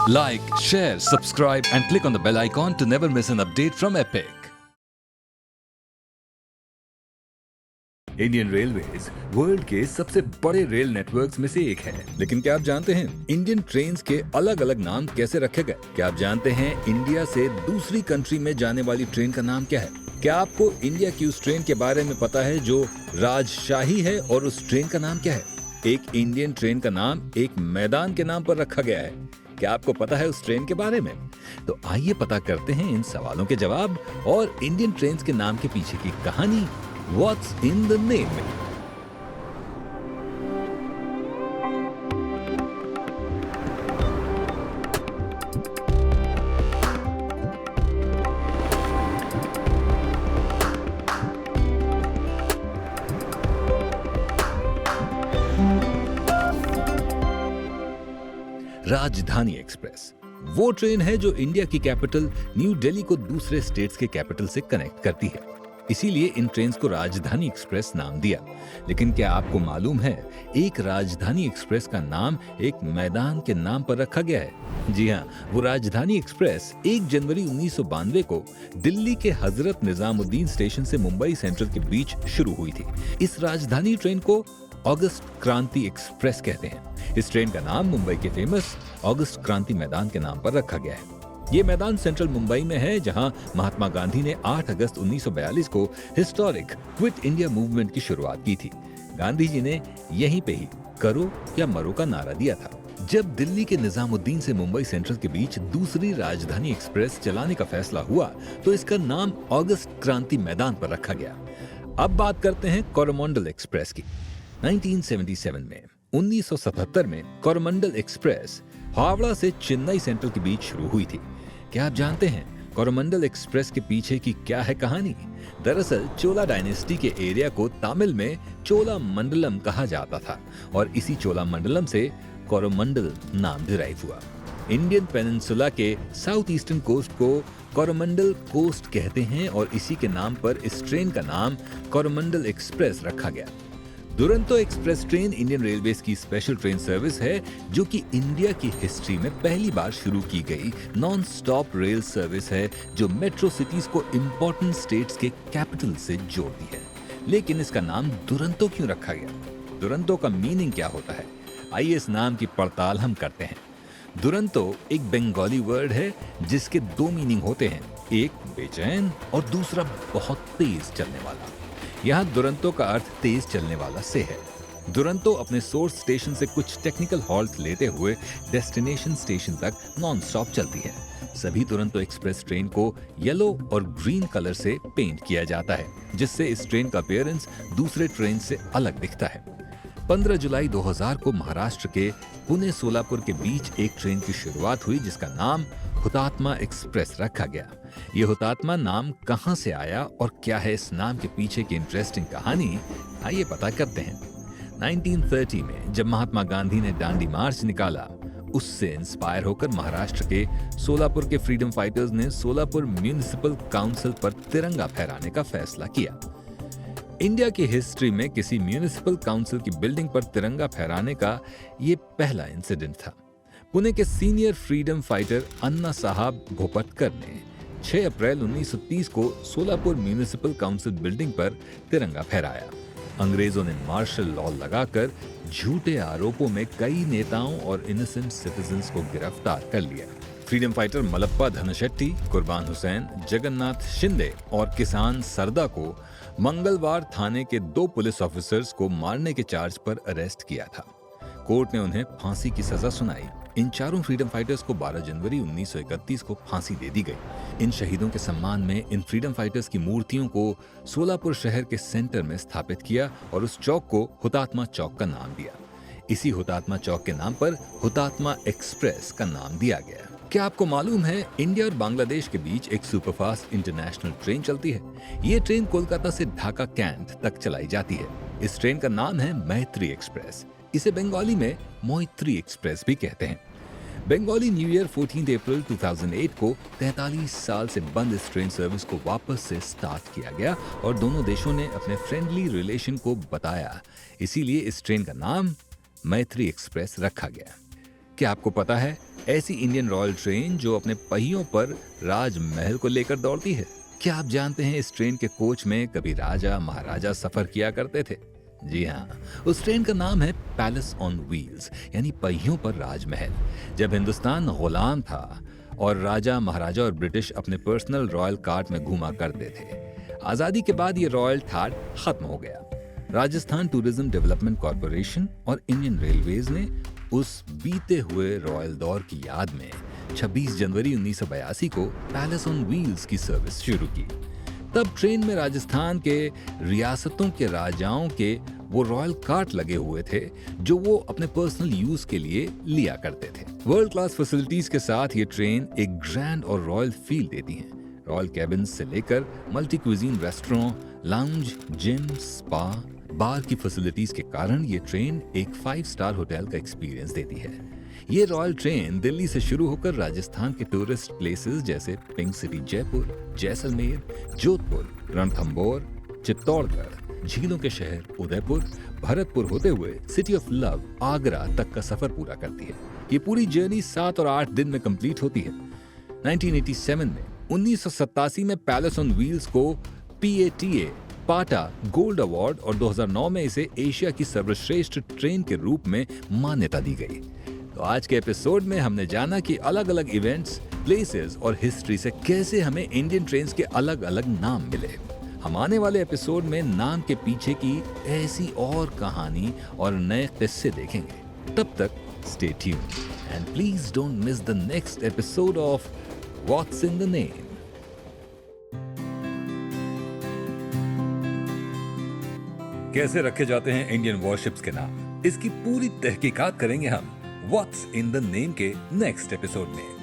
Like, share, subscribe and click on the bell icon to never miss an update from Epic. Indian railways world के सबसे बड़े rail networks में से एक है। लेकिन क्या आप जानते हैं इंडियन ट्रेन्स के अलग अलग नाम कैसे रखे गए? क्या आप जानते हैं इंडिया से दूसरी कंट्री में जाने वाली ट्रेन का नाम क्या है? क्या आपको इंडिया की उस ट्रेन के बारे में पता है जो राजशाही है और उस ट्रेन का नाम क्या है? एक इंडियन ट्रेन का नाम एक मैदान के नाम पर रखा गया है। क्या आपको पता है उस ट्रेन के बारे में? तो आइए पता करते हैं इन सवालों के जवाब और इंडियन ट्रेन्स के नाम के पीछे की कहानी। What's in the name? राजधानी एक्सप्रेस वो ट्रेन है जो इंडिया की कैपिटल न्यू दिल्ली को दूसरे स्टेट्स के कैपिटल से कनेक्ट करती है। इसीलिए इन ट्रेन्स को राजधानी एक्सप्रेस नाम दिया। लेकिन क्या आपको मालूम है एक राजधानी एक्सप्रेस का नाम एक मैदान के नाम पर रखा गया है? जी हाँ, वो राजधानी एक्सप्रेस 1 जनवरी 1992 को दिल्ली के हजरत निजामुद्दीन स्टेशन से मुंबई सेंट्रल के बीच शुरू हुई थी। इस राजधानी ट्रेन को ऑगस्ट क्रांति एक्सप्रेस कहते हैं। इस ट्रेन का नाम मुंबई के फेमस ऑगस्ट क्रांति मैदान के नाम पर रखा गया है। ये मैदान सेंट्रल मुंबई में है जहां महात्मा गांधी ने 8 अगस्त 1942 को हिस्टोरिक क्विट इंडिया मूवमेंट की शुरुआत की थी। गांधी जी ने यहीं पे ही करो या मरो का नारा दिया था। जब दिल्ली के निजामुद्दीन से मुंबई सेंट्रल के बीच दूसरी राजधानी एक्सप्रेस चलाने का फैसला हुआ तो इसका नाम ऑगस्ट क्रांति मैदान पर रखा गया। अब बात करते हैं कोरोमंडल एक्सप्रेस की। 1977 में 1977 में कोरोमंडल एक्सप्रेस हावड़ा से चेन्नई सेंट्रल के बीच शुरू हुई थी। क्या आप जानते हैं कोरोमंडल एक्सप्रेस के पीछे की क्या है कहानी? दरअसल चोला डायनेस्टी के एरिया को तमिल में चोला मंडलम कहा जाता था और इसी चोला मंडलम से कोरोमंडल नाम डिराइव हुआ। इंडियन पेनिनसुला के साउथ ईस्टर्न कोस्ट को कोरोमंडल कोस्ट कहते हैं और इसी के नाम पर इस ट्रेन का नाम कोरोमंडल एक्सप्रेस रखा गया। Duronto express train Indian railways की स्पेशल ट्रेन सर्विस है जो कि इंडिया की हिस्ट्री में पहली बार शुरू की गई नॉन स्टॉप रेल सर्विस है जो मेट्रो सिटीज को इंपॉर्टेंट स्टेट्स के कैपिटल से जोड़ती है। लेकिन इसका नाम दुरंतो क्यों रखा गया? दुरंतो का मीनिंग क्या होता है? आइए इस नाम की पड़ताल हम करते हैं। दुरंतो एक बंगाली वर्ड है जिसके 2 मीनिंग होते हैं, एक बेचैन और दूसरा बहुत तेज चलने वाला। यहाँ दुरंतो का अर्थ तेज चलने वाला से है। दुरंतो अपने सोर्स स्टेशन से कुछ टेक्निकल हॉल्ट लेते हुए डेस्टिनेशन स्टेशन तक नॉन स्टॉप चलती है। सभी दुरंतो एक्सप्रेस ट्रेन को येलो और ग्रीन कलर से पेंट किया जाता है जिससे इस ट्रेन का अपीयरेंस दूसरे ट्रेन से अलग दिखता है। 15 जुलाई 2000 को महाराष्ट्र के पुणे सोलापुर के बीच एक ट्रेन की शुरुआत हुई जिसका नाम हुतात्मा एक्सप्रेस रखा गया। ये हुतात्मा नाम कहां से आया और क्या है इस नाम के पीछे की इंटरेस्टिंग कहानी, आइए पता करते हैं। 1930 में जब महात्मा गांधी ने दांडी मार्च निकाला, उससे इंस्पायर होकर महाराष्ट्र के सोलापुर के फ्रीडम फाइटर्स ने सोलापुर म्युनिसिपल काउंसिल पर तिरंगा फहराने का फैसला किया। इंडिया की हिस्ट्री में किसी म्युनिसिपल काउंसिल की बिल्डिंग पर तिरंगा फहराने का ये पहला इंसिडेंट था। पुणे के सीनियर फ्रीडम फाइटर अन्ना साहब भोपटकर ने 6 अप्रैल 1930 को सोलापुर म्युनिसिपल काउंसिल बिल्डिंग पर तिरंगा फहराया। अंग्रेजों ने मार्शल लॉ लगाकर झूठे आरोपों में कई नेताओं और इनोसेंट सिटीजन्स को गिरफ्तार कर लिया। फ्रीडम फाइटर मलप्पा धनशेट्टी, कुर्बान हुसैन, जगन्नाथ शिंदे और किसान सरदा को मंगलवार थाने के 2 पुलिस ऑफिसर्स को मारने के चार्ज पर अरेस्ट किया था। कोर्ट ने उन्हें फांसी की सजा सुनाई। इन चारों फ्रीडम फाइटर्स को 12 जनवरी 1931 को फांसी दे दी गई। इन शहीदों के सम्मान में इन फ्रीडम फाइटर्स की मूर्तियों को सोलापुर शहर के सेंटर में स्थापित किया और उस चौक को हुतात्मा चौक का नाम दिया। इसी हुतात्मा चौक के नाम पर हुतात्मा एक्सप्रेस का नाम दिया गया। क्या आपको मालूम है इंडिया और बांग्लादेश के बीच एक सुपरफास्ट इंटरनेशनल ट्रेन चलती है? ये ट्रेन कोलकाता से ढाका कैंट तक चलाई जाती है। इस ट्रेन का नाम है मैत्री एक्सप्रेस। इसे बंगाली में मोइत्री एक्सप्रेस भी कहते हैं। बंगाली न्यू ईयर 14 अप्रैल 2008 को 43 साल से बंद इस ट्रेन सर्विस को वापस से स्टार्ट किया गया और दोनों देशों ने अपने फ्रेंडली रिलेशन को बताया। इसीलिए इस ट्रेन का नाम मैत्री एक्सप्रेस रखा गया। क्या आपको पता है ऐसी इंडियन रॉयल ट्रेन जो अपने पहियों पर राजमहल को लेकर दौड़ती है। क्या आप जानते हैं इस ट्रेन के कोच में कभी राजा महाराजा सफर किया करते थे? जी हाँ, उस ट्रेन का नाम है पैलेस ऑन व्हील्स, यानी पहियों पर राजमहल। जब हिंदुस्तान गुलाम था और राजा महाराजा और ब्रिटिश अपने पर्सनल रॉयल कार्ट में घूमा करते थे, आजादी के बाद ये रॉयल ठाट खत्म हो गया। राजस्थान टूरिज्म डेवलपमेंट कॉरपोरेशन और इंडियन रेलवेज ने उस बीते हुए रॉयल दौर की याद में 26 जनवरी 1982 को पैलेस ऑन व्हील्स की सर्विस शुरू की। तब ट्रेन में राजस्थान के रियासतों के राजाओं के वो रॉयल कार्ट लगे हुए थे जो वो अपने पर्सनल यूज के लिए लिया करते थे। वर्ल्ड क्लास फैसिलिटीज के साथ ये ट्रेन एक ग्रैंड और रॉयल फील देती है। रॉयल कैबिन से लेकर multi cuisine restaurant, lounge, gym, spa, bar की फैसिलिटीज के कारण ये ट्रेन एक 5 स्टार होटल का एक्सपीरियंस देती है। ये रॉयल ट्रेन दिल्ली से शुरू होकर राजस्थान के टूरिस्ट प्लेसेस जैसे पिंक सिटी जयपुर, जैसलमेर, जोधपुर, रणथंबोर, चित्तौड़गढ़, झीलों के शहर उदयपुर, भरतपुर होते हुए सिटी ऑफ लव आगरा तक का सफर पूरा करती है। ये पूरी जर्नी 7 और 8 दिन में कंप्लीट होती है। 1987 में 1987 में पैलेस ऑन व्हील्स को PATA पाटा गोल्ड अवार्ड और 2009 में इसे एशिया की सर्वश्रेष्ठ ट्रेन के रूप में मान्यता दी गई। तो आज के एपिसोड में हमने जाना कि अलग अलग इवेंट्स, प्लेसेस और हिस्ट्री से कैसे हमें इंडियन ट्रेन्स के अलग अलग नाम मिले। हम आने वाले एपिसोड में नाम के पीछे की ऐसी और कहानी और नए किस्से देखेंगे। तब तक stay tuned and please don't miss the next episode of what's in the name. कैसे रखे जाते हैं इंडियन वॉरशिप्स के नाम, इसकी पूरी तहकीकात करेंगे हम व्हाट्स इन द नेम के नेक्स्ट एपिसोड में।